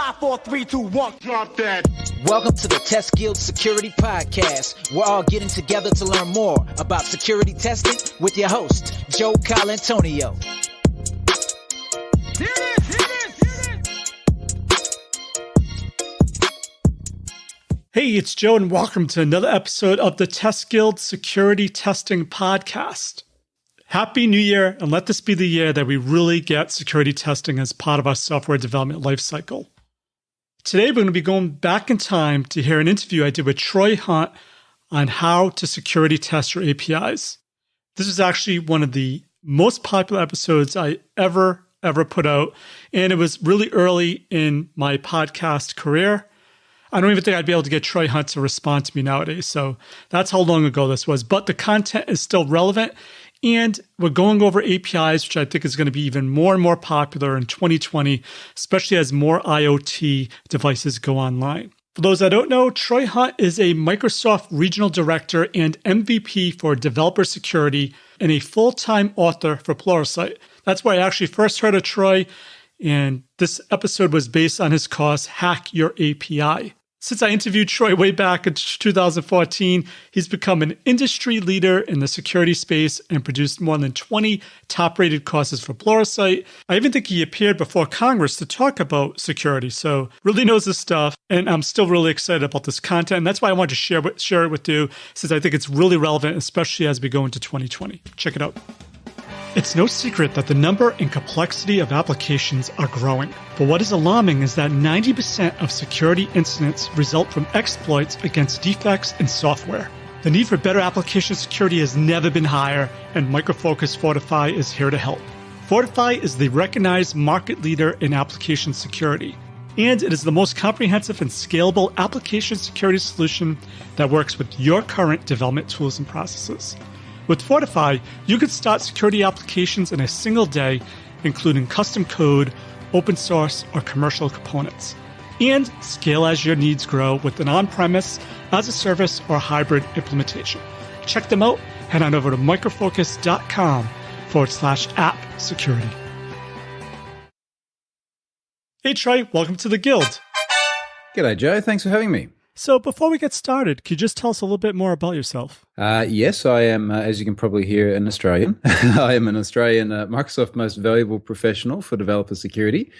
5, 4, 3, 2, 1. Drop that. Welcome to the Test Guild Security Podcast. We're all getting together to learn more about security testing with your host, Joe Colantonio. Hey, it's Joe, and welcome to another episode of the Test Guild Security Testing Podcast. Happy New Year, and let this be the year that we really get security testing as part of our software development lifecycle. Today, we're going to be going back in time to hear an interview I did with Troy Hunt on how to security test your APIs. This is actually one of the most popular episodes I ever put out, and it was really early in my podcast career. I don't even think I'd be able to get Troy Hunt to respond to me nowadays, so that's how long ago this was. But the content is still relevant, and we're going over APIs, which I think is going to be even more and more popular in 2020, especially as more IoT devices go online. For those that don't know, Troy Hunt is a Microsoft Regional Director and MVP for Developer Security and a full-time author for Pluralsight. That's where I actually first heard of Troy, and this episode was based on his course, Hack Your API. Since I interviewed Troy way back in 2014, he's become an industry leader in the security space and produced more than 20 top-rated courses for Pluralsight. I even think he appeared before Congress to talk about security, so really knows his stuff, and I'm still really excited about this content, and that's why I wanted to share it with you, since I think it's really relevant, especially as we go into 2020. Check it out. It's no secret that the number and complexity of applications are growing. But what is alarming is that 90% of security incidents result from exploits against defects in software. The need for better application security has never been higher, and Micro Focus Fortify is here to help. Fortify is the recognized market leader in application security, and it is the most comprehensive and scalable application security solution that works with your current development tools and processes. With Fortify, you can start security applications in a single day, including custom code, open source, or commercial components, and scale as your needs grow with an on-premise, as-a-service, or hybrid implementation. Check them out. Head on over to microfocus.com/app security. Hey, Troy, welcome to the Guild. G'day, Joe. Thanks for having me. So before we get started, could you just tell us a little bit more about yourself? Yes, I am, as you can probably hear, an Australian. I am an Australian Microsoft Most Valuable Professional for Developer Security,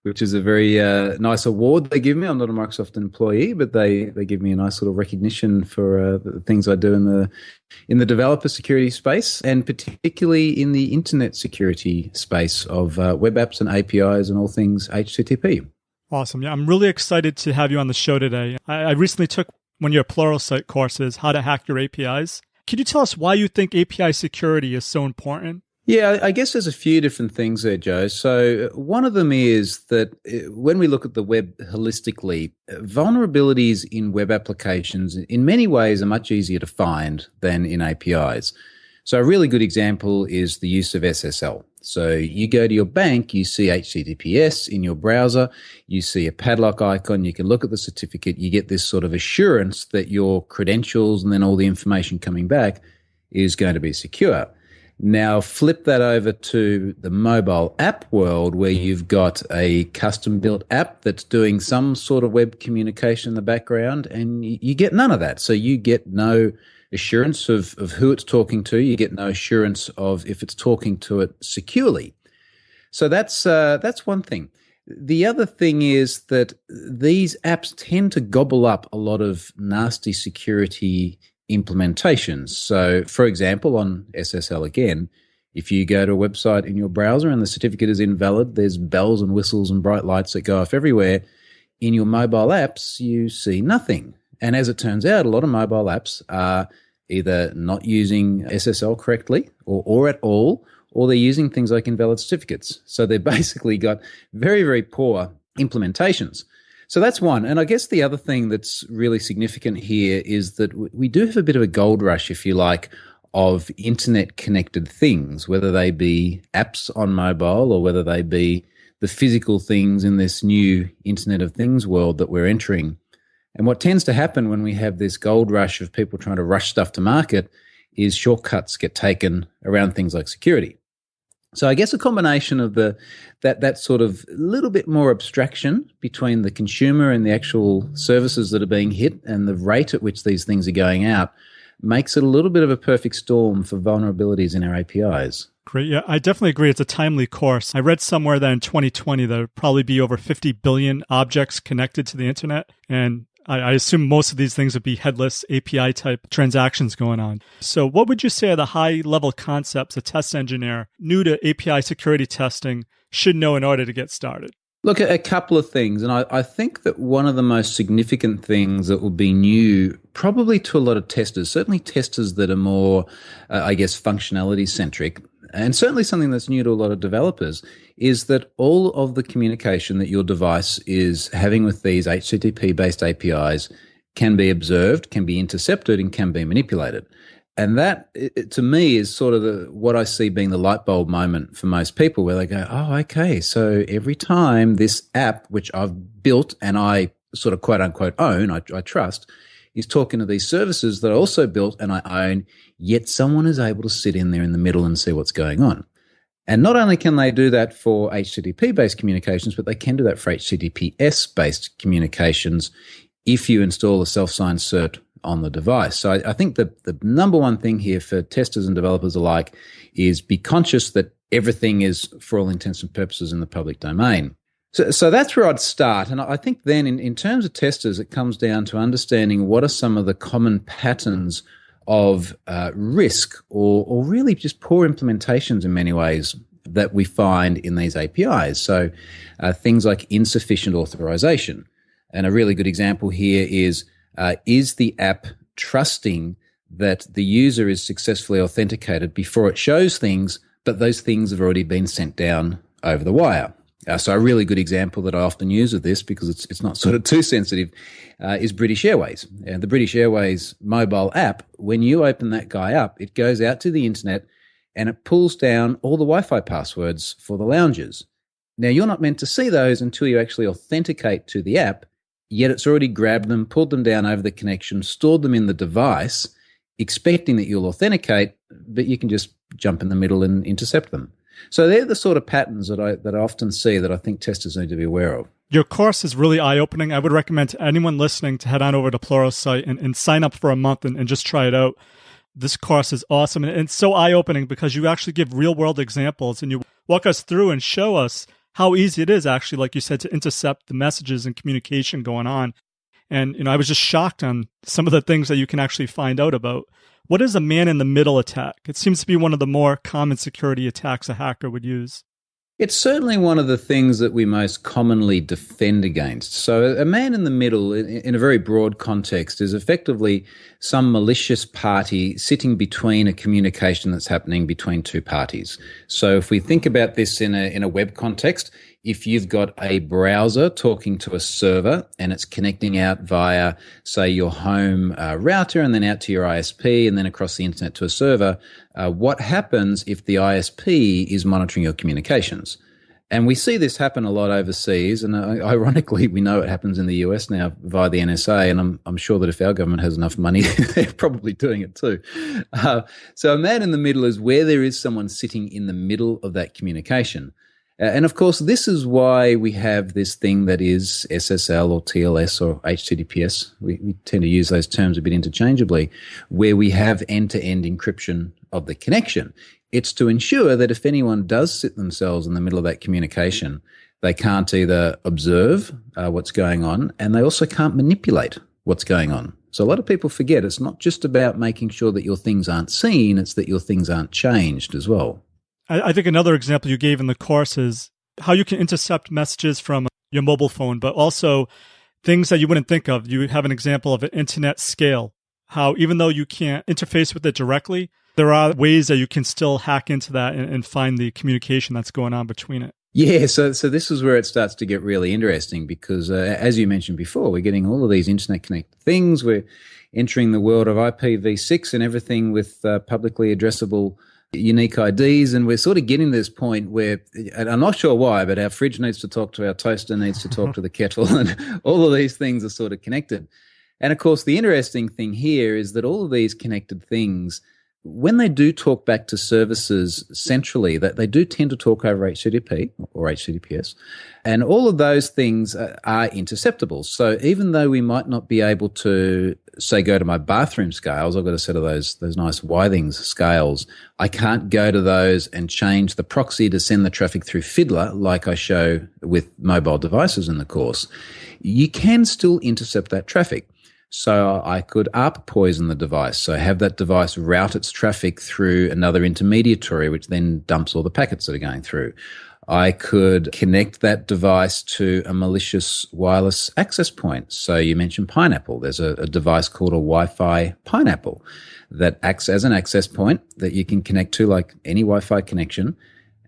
which is a very nice award they give me. I'm not a Microsoft employee, but they give me a nice little recognition for the things I do in the developer security space, and particularly in the internet security space of web apps and APIs and all things HTTP. Awesome. Yeah, I'm really excited to have you on the show today. I recently took one of your Pluralsight courses, How to Hack Your APIs. Can you tell us why you think API security is so important? Yeah, I guess there's a few different things there, Joe. So one of them is that when we look at the web holistically, vulnerabilities in web applications in many ways are much easier to find than in APIs. So a really good example is the use of SSL. So you go to your bank, you see HTTPS in your browser, you see a padlock icon, you can look at the certificate, you get this sort of assurance that your credentials and then all the information coming back is going to be secure. Now flip that over to the mobile app world where you've got a custom-built app that's doing some sort of web communication in the background, and you get none of that. So you get no assurance of who it's talking to. You get no assurance of if it's talking to it securely. So that's one thing. The other thing is that these apps tend to gobble up a lot of nasty security implementations. So, for example, on SSL again, if you go to a website in your browser and the certificate is invalid, there's bells and whistles and bright lights that go off everywhere. In your mobile apps, you see nothing. And as it turns out, a lot of mobile apps are either not using SSL correctly or at all, or they're using things like invalid certificates. So they've basically got very, very poor implementations. So that's one. And I guess the other thing that's really significant here is that we do have a bit of a gold rush, if you like, of internet-connected things, whether they be apps on mobile or whether they be the physical things in this new Internet of Things world that we're entering. And what tends to happen when we have this gold rush of people trying to rush stuff to market is shortcuts get taken around things like security. So I guess a combination of that sort of little bit more abstraction between the consumer and the actual services that are being hit and the rate at which these things are going out makes it a little bit of a perfect storm for vulnerabilities in our APIs. Great. Yeah, I definitely agree. It's a timely course. I read somewhere that in 2020, there would probably be over 50 billion objects connected to the internet. And I assume most of these things would be headless API type transactions going on. So what would you say are the high level concepts a test engineer new to API security testing should know in order to get started? Look, a couple of things. And I think that one of the most significant things that will be new probably to a lot of testers, certainly testers that are more, functionality centric, and certainly something that's new to a lot of developers, is that all of the communication that your device is having with these HTTP-based APIs can be observed, can be intercepted, and can be manipulated. And that, to me, is sort of what I see being the light bulb moment for most people, where they go, oh, okay, so every time this app, which I've built and I sort of quote-unquote own, I trust, is talking to these services that I also built and I own, yet someone is able to sit in there in the middle and see what's going on. And not only can they do that for HTTP-based communications, but they can do that for HTTPS-based communications if you install a self-signed cert on the device. So I think that the number one thing here for testers and developers alike is be conscious that everything is, for all intents and purposes, in the public domain. So that's where I'd start. And I think then in terms of testers, it comes down to understanding what are some of the common patterns of risk or really just poor implementations in many ways that we find in these APIs. So things like insufficient authorization. And a really good example here is the app trusting that the user is successfully authenticated before it shows things, but those things have already been sent down over the wire? So a really good example that I often use of this, because it's not sort of too sensitive, is British Airways. The British Airways mobile app, when you open that guy up, it goes out to the internet and it pulls down all the Wi-Fi passwords for the lounges. Now, you're not meant to see those until you actually authenticate to the app, yet it's already grabbed them, pulled them down over the connection, stored them in the device, expecting that you'll authenticate, but you can just jump in the middle and intercept them. So they're the sort of patterns that I often see that I think testers need to be aware of. Your course is really eye-opening. I would recommend to anyone listening to head on over to Plural's site and sign up for a month and just try it out. This course is awesome. And it's so eye-opening because you actually give real-world examples and you walk us through and show us how easy it is actually, like you said, to intercept the messages and communication going on. And, I was just shocked on some of the things that you can actually find out about. What is a man-in-the-middle attack? It seems to be one of the more common security attacks a hacker would use. It's certainly one of the things that we most commonly defend against. So a man in the middle, in a very broad context, is effectively some malicious party sitting between a communication that's happening between two parties. So if we think about this in a web context, if you've got a browser talking to a server and it's connecting out via, say, your home router and then out to your ISP and then across the internet to a server, what happens if the ISP is monitoring your communications? And we see this happen a lot overseas, and ironically, we know it happens in the US now via the NSA, and I'm sure that if our government has enough money, they're probably doing it too. So a man in the middle is where there is someone sitting in the middle of that communication. And of course, this is why we have this thing that is SSL or TLS or HTTPS. We tend to use those terms a bit interchangeably, where we have end-to-end encryption of the connection. It's to ensure that if anyone does sit themselves in the middle of that communication, they can't either observe what's going on, and they also can't manipulate what's going on. So a lot of people forget it's not just about making sure that your things aren't seen, it's that your things aren't changed as well. I think another example you gave in the course is how you can intercept messages from your mobile phone, but also things that you wouldn't think of. You have an example of an internet scale, how even though you can't interface with it directly, there are ways that you can still hack into that and find the communication that's going on between it. Yeah, so this is where it starts to get really interesting because, as you mentioned before, we're getting all of these internet-connected things. We're entering the world of IPv6 and everything with publicly addressable unique IDs, and we're sort of getting to this point where, and I'm not sure why, but our fridge needs to talk to our toaster, needs to talk to the kettle, and all of these things are sort of connected. And of course, the interesting thing here is that all of these connected things when they do talk back to services centrally, that they do tend to talk over HTTP or HTTPS, and all of those things are interceptable. So even though we might not be able to, say, go to my bathroom scales, I've got a set of those nice Withings scales, I can't go to those and change the proxy to send the traffic through Fiddler like I show with mobile devices in the course. You can still intercept that traffic. So I could ARP poison the device, so have that device route its traffic through another intermediary, which then dumps all the packets that are going through. I could connect that device to a malicious wireless access point. So you mentioned Pineapple. There's a device called a Wi-Fi Pineapple that acts as an access point that you can connect to like any Wi-Fi connection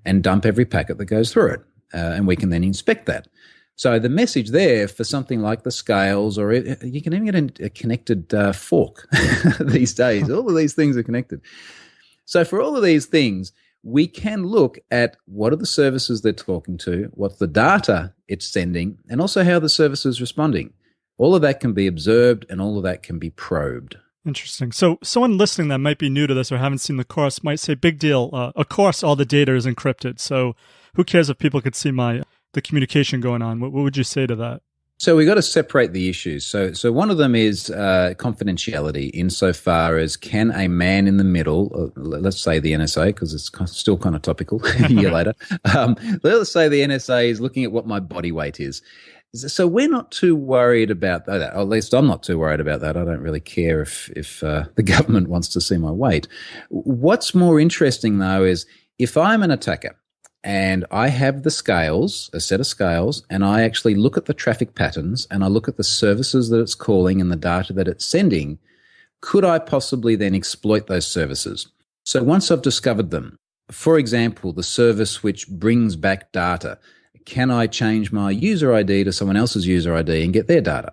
and dump every packet that goes through it. And we can then inspect that. So the message there for something like the scales, or you can even get a connected fork these days. All of these things are connected. So for all of these things, we can look at what are the services they're talking to, what's the data it's sending, and also how the service is responding. All of that can be observed and all of that can be probed. Interesting. So someone listening that might be new to this or haven't seen the course might say, big deal. Of course, all the data is encrypted. So who cares if people could see the communication going on? What would you say to that? So we got to separate the issues. So one of them is confidentiality, insofar as can a man in the middle, let's say the NSA, because it's still kind of topical a year later. Let's say the NSA is looking at what my body weight is. So we're not too worried about that. Or at least I'm not too worried about that. I don't really care if the government wants to see my weight. What's more interesting, though, is if I'm an attacker, and I have the scales, a set of scales, and I actually look at the traffic patterns and I look at the services that it's calling and the data that it's sending, could I possibly then exploit those services? So once I've discovered them, for example, the service which brings back data, can I change my user ID to someone else's user ID and get their data?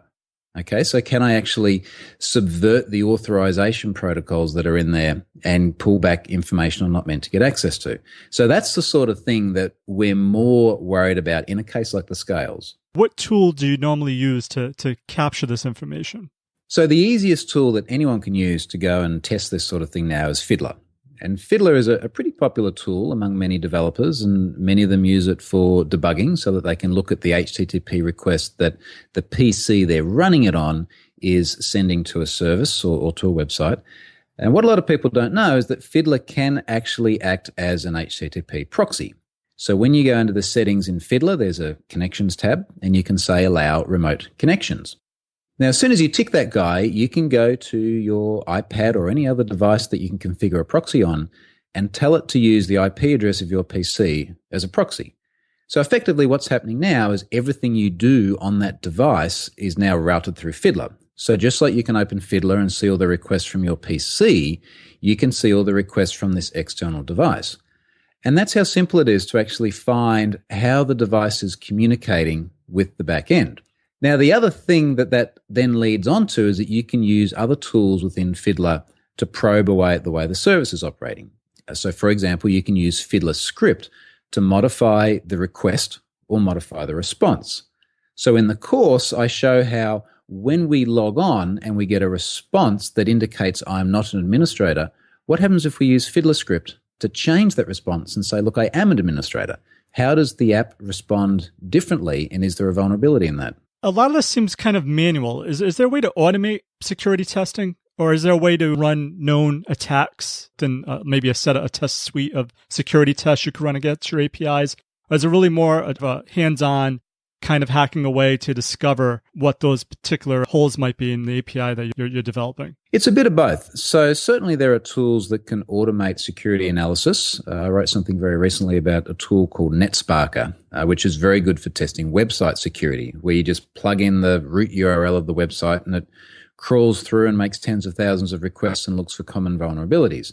Okay, so can I actually subvert the authorization protocols that are in there and pull back information I'm not meant to get access to? So that's the sort of thing that we're more worried about in a case like the scales. What tool do you normally use to capture this information? So the easiest tool that anyone can use to go and test this sort of thing now is Fiddler. And Fiddler is a pretty popular tool among many developers, and many of them use it for debugging so that they can look at the HTTP request that the PC they're running it on is sending to a service or to a website. And what a lot of people don't know is that Fiddler can actually act as an HTTP proxy. So when you go into the settings in Fiddler, there's a connections tab, and you can say allow remote connections. Now, as soon as you tick that guy, you can go to your iPad or any other device that you can configure a proxy on and tell it to use the IP address of your PC as a proxy. So effectively what's happening now is everything you do on that device is now routed through Fiddler. So just like you can open Fiddler and see all the requests from your PC, you can see all the requests from this external device. And that's how simple it is to actually find how the device is communicating with the back end. Now, the other thing that then leads on to is that you can use other tools within Fiddler to probe away at the way the service is operating. So, for example, you can use Fiddler script to modify the request or modify the response. So in the course, I show how when we log on and we get a response that indicates I'm not an administrator, what happens if we use Fiddler script to change that response and say, look, I am an administrator? How does the app respond differently, and is there a vulnerability in that? A lot of this seems kind of manual. Is there a way to automate security testing? Or is there a way to run known attacks, then maybe a test suite of security tests you could run against your APIs? Or is it really more of a hands-on kind of hacking away to discover what those particular holes might be in the API that you're developing? It's a bit of both. So certainly there are tools that can automate security analysis. I wrote something very recently about a tool called NetSparker, which is very good for testing website security, where you just plug in the root URL of the website and it crawls through and makes tens of thousands of requests and looks for common vulnerabilities.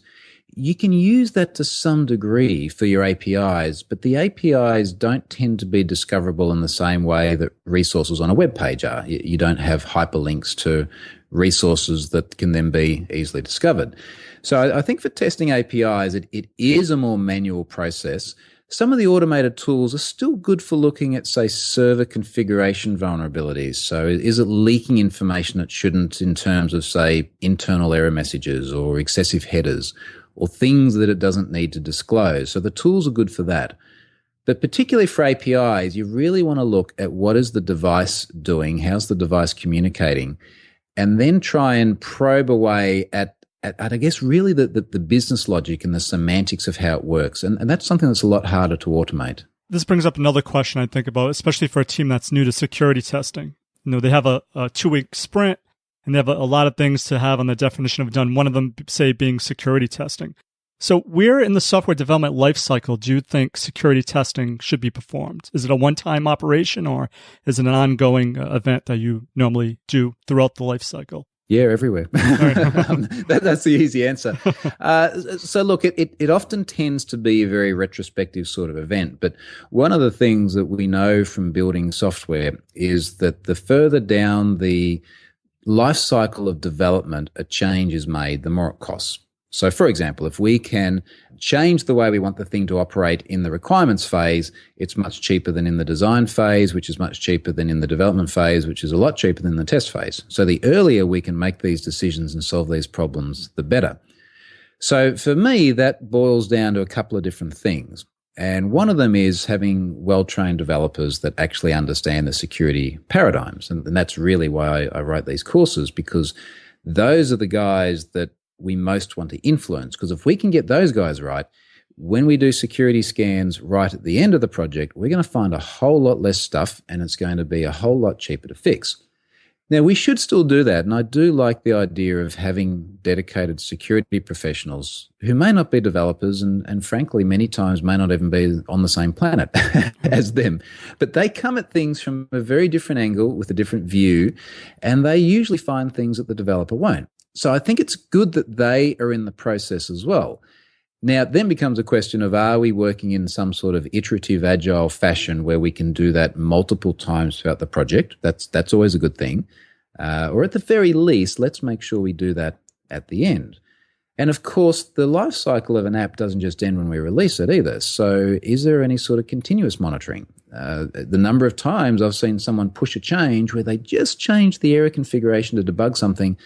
You can use that to some degree for your APIs, but the APIs don't tend to be discoverable in the same way that resources on a web page are. You don't have hyperlinks to resources that can then be easily discovered. So I think for testing APIs, it is a more manual process. Some of the automated tools are still good for looking at, say, server configuration vulnerabilities. So is it leaking information it shouldn't in terms of, say, internal error messages or excessive headers or things that it doesn't need to disclose? So the tools are good for that. But particularly for APIs, you really want to look at what is the device doing, how's the device communicating, and then try and probe away at I guess, really the business logic and the semantics of how it works. And that's something that's a lot harder to automate. This brings up another question I think about, especially for a team that's new to security testing. They have a 2-week sprint, and they have a lot of things to have on the definition of done. One of them, say, being security testing. So where in the software development lifecycle do you think security testing should be performed? Is it a one-time operation, or is it an ongoing event that you normally do throughout the lifecycle? Yeah, everywhere. That's the easy answer. So look, it often tends to be a very retrospective sort of event. But one of the things that we know from building software is that the further down the life cycle of development a change is made, the more it costs. So, for example, if we can change the way we want the thing to operate in the requirements phase, it's much cheaper than in the design phase, which is much cheaper than in the development phase, which is a lot cheaper than the test phase. So the earlier we can make these decisions and solve these problems, the better. So for me, that boils down to a couple of different things. And one of them is having well-trained developers that actually understand the security paradigms. And that's really why I write these courses, because those are the guys that we most want to influence. Because if we can get those guys right, when we do security scans right at the end of the project, we're going to find a whole lot less stuff, and it's going to be a whole lot cheaper to fix. Now, we should still do that, and I do like the idea of having dedicated security professionals who may not be developers and frankly, many times may not even be on the same planet as them. But they come at things from a very different angle with a different view, and they usually find things that the developer won't. So I think it's good that they are in the process as well. Now, it then becomes a question of, are we working in some sort of iterative, agile fashion where we can do that multiple times throughout the project? That's always a good thing. Or at the very least, let's make sure we do that at the end. And of course, the life cycle of an app doesn't just end when we release it either. So is there any sort of continuous monitoring? The number of times I've seen someone push a change where they just changed the error configuration to debug something,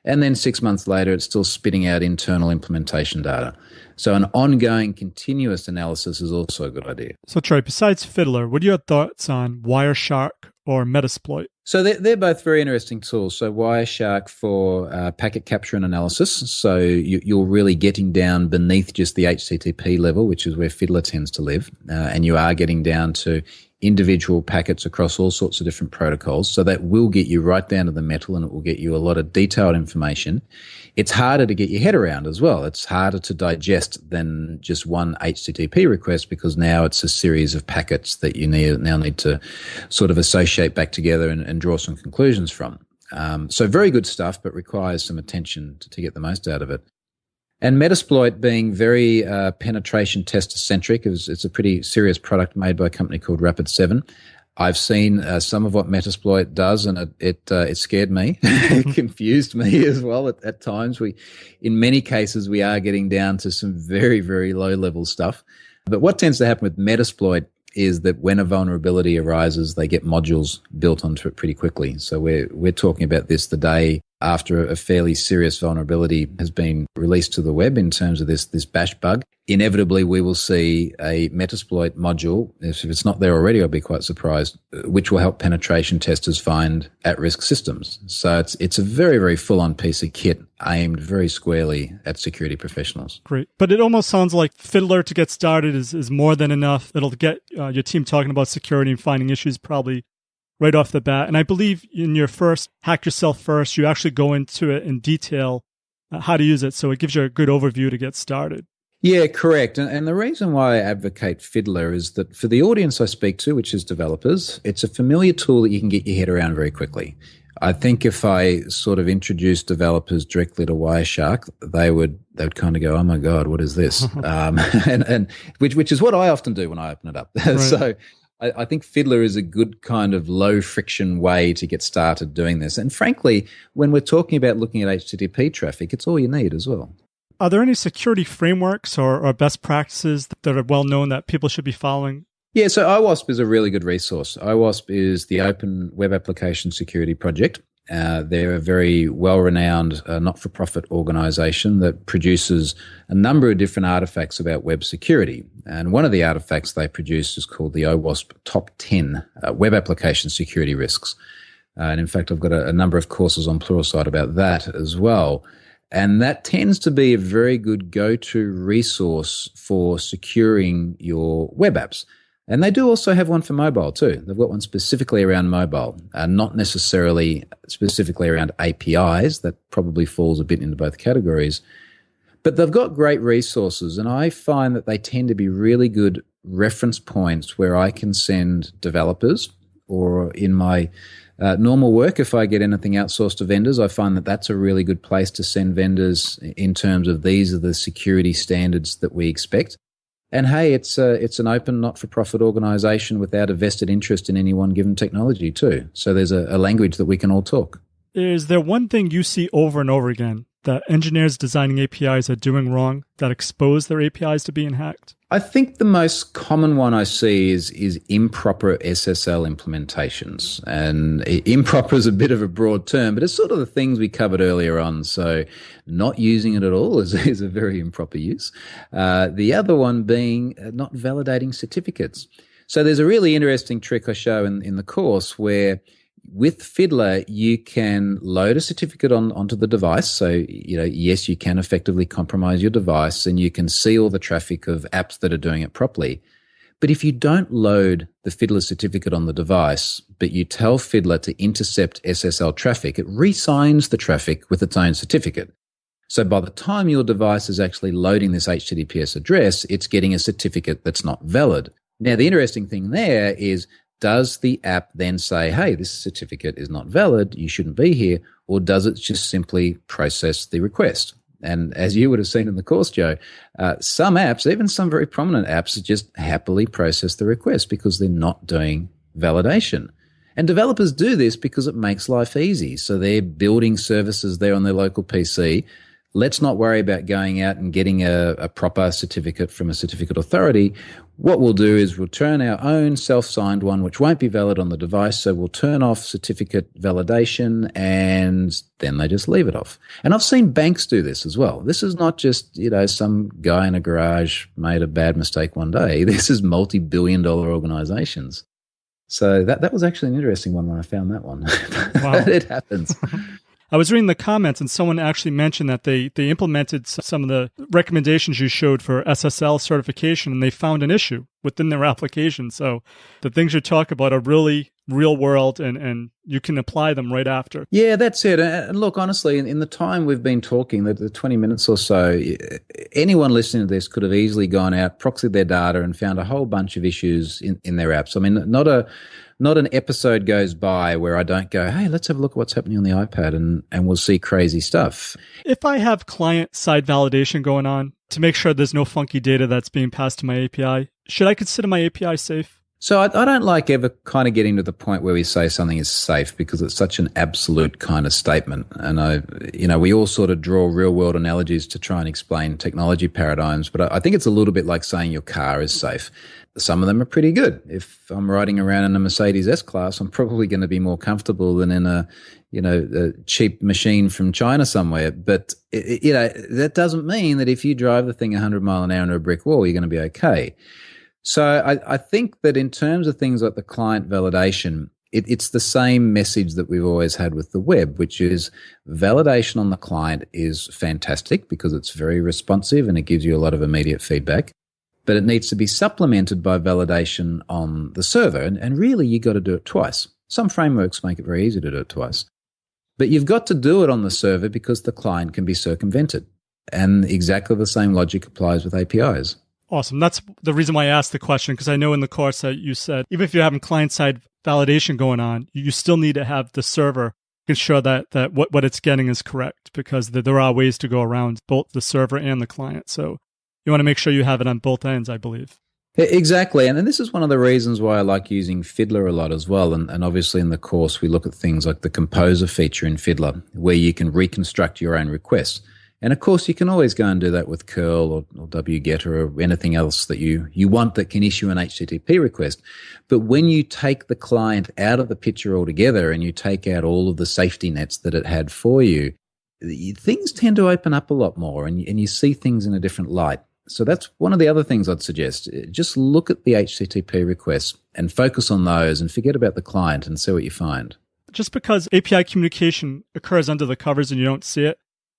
and then 6 months later, it's still spitting out internal implementation data. So an ongoing continuous analysis is also a good idea. So Troy, besides Fiddler, what are your thoughts on Wireshark or Metasploit? So they're both very interesting tools. So Wireshark for packet capture and analysis. So you're really getting down beneath just the HTTP level, which is where Fiddler tends to live. And you are getting down to individual packets across all sorts of different protocols. So that will get you right down to the metal, and it will get you a lot of detailed information. It's harder to get your head around as well. It's harder to digest than just one HTTP request, because now it's a series of packets that you now need to sort of associate back together and draw some conclusions from. So very good stuff, but requires some attention to get the most out of it. And Metasploit, being very penetration tester-centric, it's a pretty serious product made by a company called Rapid7. I've seen some of what Metasploit does, and it scared me. It confused me as well at times. In many cases, we are getting down to some very, very low-level stuff. But what tends to happen with Metasploit is that when a vulnerability arises, they get modules built onto it pretty quickly. So we're talking about this the day after a fairly serious vulnerability has been released to the web in terms of this bash bug. Inevitably, we will see a Metasploit module. If it's not there already, I'll be quite surprised, which will help penetration testers find at-risk systems. So it's a very, very full-on piece of kit aimed very squarely at security professionals. Great. But it almost sounds like Fiddler to get started is more than enough. It'll get your team talking about security and finding issues probably right off the bat. And I believe in your first Hack Yourself First, you actually go into it in detail how to use it. So it gives you a good overview to get started. Yeah, correct. And the reason why I advocate Fiddler is that for the audience I speak to, which is developers, it's a familiar tool that you can get your head around very quickly. I think if I sort of introduce developers directly to Wireshark, they would kind of go, "Oh my God, what is this?" and which is what I often do when I open it up. Right. So I think Fiddler is a good kind of low friction way to get started doing this. And frankly, when we're talking about looking at HTTP traffic, it's all you need as well. Are there any security frameworks or best practices that are well known that people should be following? Yeah, so OWASP is a really good resource. OWASP is the Open Web Application Security Project. They're a very well-renowned not-for-profit organization that produces a number of different artifacts about web security. And one of the artifacts they produce is called the OWASP Top 10 Web Application Security Risks. And in fact, I've got a number of courses on Pluralsight about that as well. And that tends to be a very good go-to resource for securing your web apps. And they do also have one for mobile too. They've got one specifically around mobile, not necessarily specifically around APIs. That probably falls a bit into both categories. But they've got great resources, and I find that they tend to be really good reference points where I can send developers, or in my normal work, if I get anything outsourced to vendors, I find that that's a really good place to send vendors in terms of these are the security standards that we expect. And hey, it's an open, not-for-profit organization without a vested interest in any one given technology too. So there's a language that we can all talk. Is there one thing you see over and over again that engineers designing APIs are doing wrong that expose their APIs to being hacked? I think the most common one I see is improper SSL implementations. And improper is a bit of a broad term, but it's sort of the things we covered earlier on. So not using it at all is a very improper use. The other one being not validating certificates. So there's a really interesting trick I show in the course where with Fiddler, you can load a certificate onto the device. So, yes, you can effectively compromise your device and you can see all the traffic of apps that are doing it properly. But if you don't load the Fiddler certificate on the device, but you tell Fiddler to intercept SSL traffic, it re-signs the traffic with its own certificate. So by the time your device is actually loading this HTTPS address, it's getting a certificate that's not valid. Now, the interesting thing there is, does the app then say, hey, this certificate is not valid, you shouldn't be here, or does it just simply process the request? And as you would have seen in the course, Joe, some apps, even some very prominent apps, just happily process the request because they're not doing validation. And developers do this because it makes life easy. So they're building services there on their local PC. Let's not worry about going out and getting a proper certificate from a certificate authority. What we'll do is we'll turn our own self-signed one, which won't be valid on the device. So we'll turn off certificate validation and then they just leave it off. And I've seen banks do this as well. This is not just, some guy in a garage made a bad mistake one day. This is multi-billion-dollar organizations. So that was actually an interesting one when I found that one. Wow. It happens. I was reading the comments and someone actually mentioned that they implemented some of the recommendations you showed for SSL certification and they found an issue within their application. So the things you talk about are really real world and you can apply them right after. Yeah, that's it. And look, honestly, in the time we've been talking, the 20 minutes or so, anyone listening to this could have easily gone out, proxied their data and found a whole bunch of issues in their apps. I mean, not an episode goes by where I don't go, hey, let's have a look at what's happening on the iPad and we'll see crazy stuff. If I have client-side validation going on to make sure there's no funky data that's being passed to my API, should I consider my API safe? So I don't like ever kind of getting to the point where we say something is safe because it's such an absolute kind of statement. And we all sort of draw real world analogies to try and explain technology paradigms, but I think it's a little bit like saying your car is safe. Some of them are pretty good. If I'm riding around in a Mercedes S-Class, I'm probably going to be more comfortable than in a cheap machine from China somewhere. But, that doesn't mean that if you drive the thing 100 mile an hour into a brick wall, you're going to be okay. So I think that in terms of things like the client validation, it's the same message that we've always had with the web, which is validation on the client is fantastic because it's very responsive and it gives you a lot of immediate feedback. But it needs to be supplemented by validation on the server. And really, you got to do it twice. Some frameworks make it very easy to do it twice. But you've got to do it on the server because the client can be circumvented. And exactly the same logic applies with APIs. Awesome. That's the reason why I asked the question, because I know in the course that you said, even if you're having client-side validation going on, you still need to have the server ensure that what it's getting is correct, because there are ways to go around both the server and the client. So you want to make sure you have it on both ends, I believe. Exactly. And this is one of the reasons why I like using Fiddler a lot as well. And obviously in the course, we look at things like the Composer feature in Fiddler, where you can reconstruct your own requests. And of course, you can always go and do that with curl or wget or anything else that you want that can issue an HTTP request. But when you take the client out of the picture altogether and you take out all of the safety nets that it had for you, things tend to open up a lot more and you see things in a different light. So that's one of the other things I'd suggest. Just look at the HTTP requests and focus on those and forget about the client and see what you find. Just because API communication occurs under the covers and you don't see it,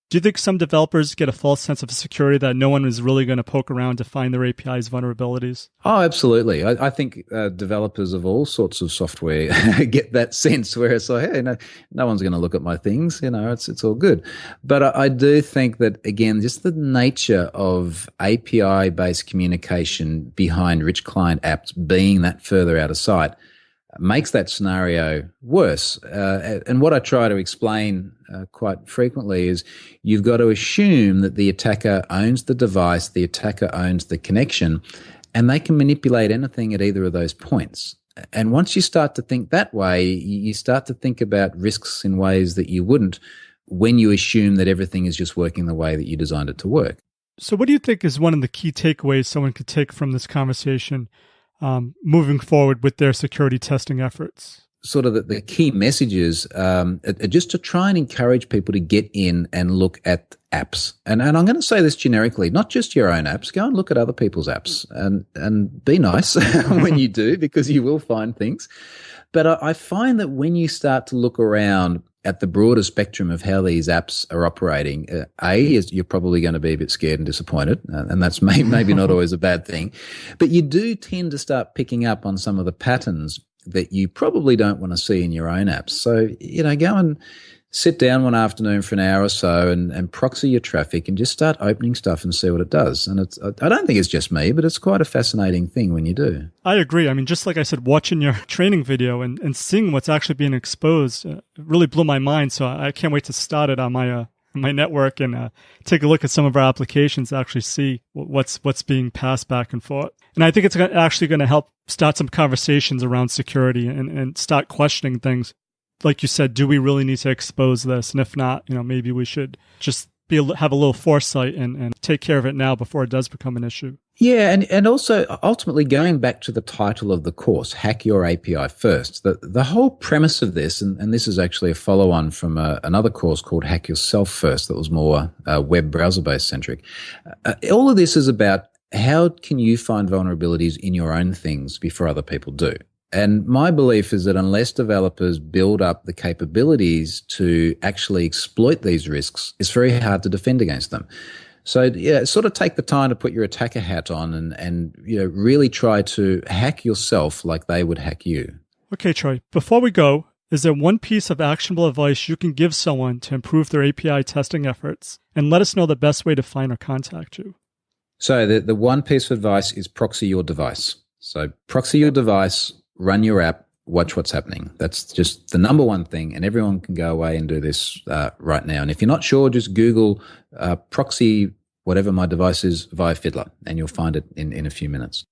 do you think some developers get a false sense of security that no one is really going to poke around to find their API's vulnerabilities? Oh, absolutely. I think developers of all sorts of software get that sense where it's like, hey, no one's going to look at my things. It's all good. But I do think that, again, just the nature of API-based communication behind rich client apps being that further out of sight makes that scenario worse. And what I try to explain quite frequently is you've got to assume that the attacker owns the device, the attacker owns the connection, and they can manipulate anything at either of those points. And once you start to think that way, you start to think about risks in ways that you wouldn't when you assume that everything is just working the way that you designed it to work. So what do you think is one of the key takeaways someone could take from this conversation moving forward with their security testing efforts? Sort of the key messages are just to try and encourage people to get in and look at apps. And I'm going to say this generically, not just your own apps. Go and look at other people's apps and be nice when you do, because you will find things. But I find that when you start to look around at the broader spectrum of how these apps are operating, you're probably going to be a bit scared and disappointed, and that's maybe not always a bad thing. But you do tend to start picking up on some of the patterns that you probably don't want to see in your own apps. So, go and sit down one afternoon for an hour or so and proxy your traffic and just start opening stuff and see what it does. And I don't think it's just me, but it's quite a fascinating thing when you do. I agree. I mean, just like I said, watching your training video and seeing what's actually being exposed really blew my mind. So I can't wait to start it on my network and take a look at some of our applications to actually see what's being passed back and forth. And I think it's actually going to help start some conversations around security and start questioning things. Like you said, do we really need to expose this? And if not, maybe we should just have a little foresight and take care of it now before it does become an issue. Yeah, and also ultimately going back to the title of the course, Hack Your API First, the whole premise of this, and this is actually a follow-on from another course called Hack Yourself First that was more web browser-based centric. All of this is about how can you find vulnerabilities in your own things before other people do. And my belief is that unless developers build up the capabilities to actually exploit these risks, it's very hard to defend against them. So yeah, sort of take the time to put your attacker hat on and really try to hack yourself like they would hack you. Okay, Troy, before we go, is there one piece of actionable advice you can give someone to improve their API testing efforts? And let us know the best way to find or contact you. So the one piece of advice is proxy your device. So proxy your device, run your app, watch what's happening. That's just the number one thing, and everyone can go away and do this right now. And if you're not sure, just Google proxy whatever my device is via Fiddler, and you'll find it in a few minutes.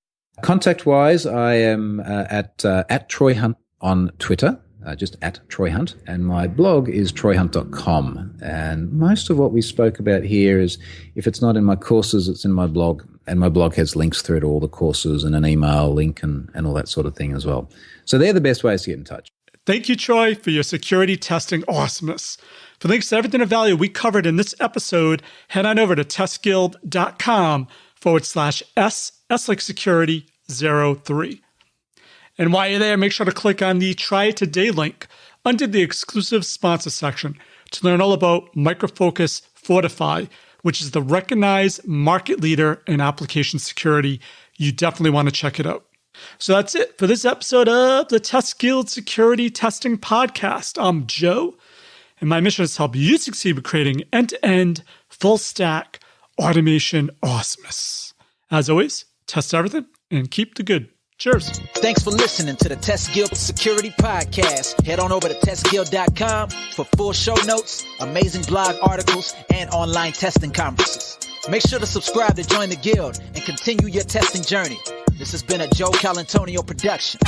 Contact-wise, I am at Troy Hunt on Twitter, just at Troy Hunt, and my blog is troyhunt.com. And most of what we spoke about here is, if it's not in my courses, it's in my blog, and my blog has links through to all the courses and an email link and all that sort of thing as well. So they're the best ways to get in touch. Thank you, Troy, for your security testing awesomeness. For links to everything of value we covered in this episode, head on over to testguild.com/S like security 03. And while you're there, make sure to click on the Try It Today link under the exclusive sponsor section to learn all about Micro Focus Fortify, which is the recognized market leader in application security. You definitely want to check it out. So that's it for this episode of the Test Guild Security Testing Podcast. I'm Joe, and my mission is to help you succeed with creating end-to-end, full-stack automation awesomeness. As always, test everything and keep the good. Cheers. Thanks for listening to the Test Guild Security Podcast. Head on over to testguild.com for full show notes, amazing blog articles, and online testing conferences. Make sure to subscribe to join the guild and continue your testing journey. This has been a Joe Calantonio production.